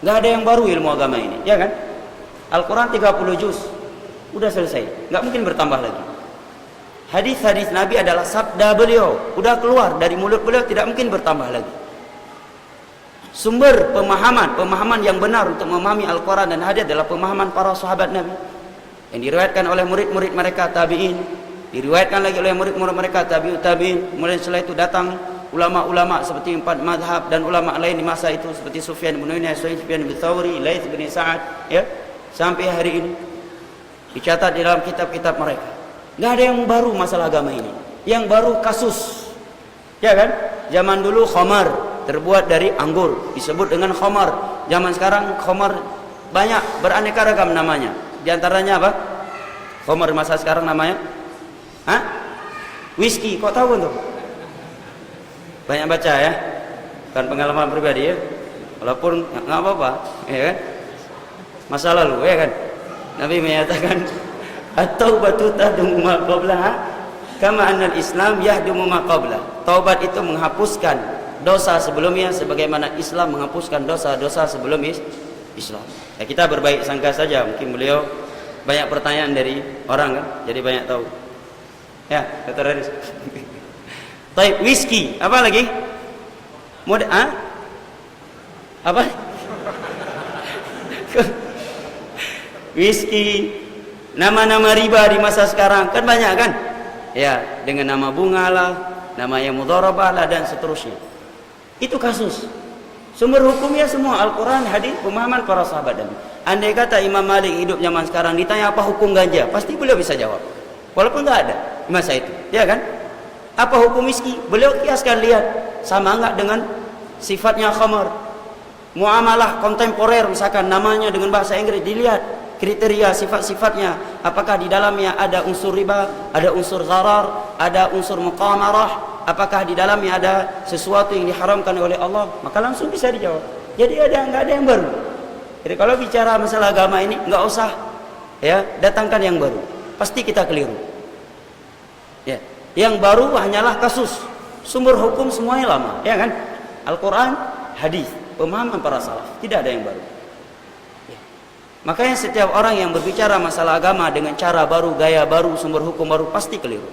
Nggak ada yang baru ilmu agama ini, ya kan? Al-Quran 30 juz, udah selesai, nggak mungkin bertambah lagi. Hadis-hadis Nabi adalah sabda beliau, udah keluar dari mulut beliau, tidak mungkin bertambah lagi. Sumber pemahaman yang benar untuk memahami Al-Quran dan hadis adalah pemahaman para sahabat Nabi, yang diriwayatkan oleh murid-murid mereka tabi'in, diriwayatkan lagi oleh murid-murid mereka tabi'ut tabi'in. Kemudian setelah itu datang ulama-ulama seperti 4 mazhab dan ulama lain di masa itu seperti Sufyan bin Uyainah, Sufyan bin Tsauri, Laits bin Sa'ad, ya, sampai hari ini dicatat di dalam kitab-kitab mereka. Nggak ada yang baru masalah agama ini. Yang baru kasus, ya kan? Zaman dulu khamar terbuat dari anggur disebut dengan khamar. Zaman sekarang khamar banyak, beraneka ragam namanya. Di antaranya apa? Khamar masa sekarang namanya whisky. Kok tahu tuh? Banyak baca ya, kan pengalaman pribadi ya, walaupun nggak apa-apa, ya kan, masa lalu, ya kan. Nabi menyatakan at-taubatu tahdumu ma qablaha kama annal Islam yahdumu ma qabla. Taubat itu menghapuskan dosa sebelumnya sebagaimana Islam menghapuskan dosa-dosa sebelum Islam. Ya, kita berbaik sangka saja, mungkin beliau banyak pertanyaan dari orang kan, jadi banyak tahu. Ya, Dr. Haris. Taib, whisky, apa lagi? Apa? Whisky, nama-nama riba di masa sekarang kan banyak kan? Ya, dengan nama bunga lah, nama yang mudharabah lah dan seterusnya. Itu kasus. Sumber hukumnya semua Al-Quran, hadis, pemahaman para sahabat Nabi. Andai kata Imam Malik hidup zaman sekarang ditanya apa hukum ganja, pasti beliau bisa jawab. Walaupun nggak ada di masa itu, ya kan? Apa hukum whisky? Beliau kiaskan, lihat sama enggak dengan sifatnya khamar. Muamalah kontemporer misalkan namanya dengan bahasa Inggris, dilihat kriteria sifat-sifatnya, apakah di dalamnya ada unsur riba, ada unsur gharar, ada unsur muqamarah, apakah di dalamnya ada sesuatu yang diharamkan oleh Allah, maka langsung bisa dijawab. Jadi enggak ada yang baru. Jadi kalau bicara masalah agama ini enggak usah ya datangkan yang baru, pasti kita keliru. Ya. Yang baru hanyalah kasus. Sumber hukum semuanya lama, ya kan? Al-Quran, hadis, pemahaman para salaf, tidak ada yang baru. Ya. Makanya setiap orang yang berbicara masalah agama dengan cara baru, gaya baru, sumber hukum baru, pasti keliru.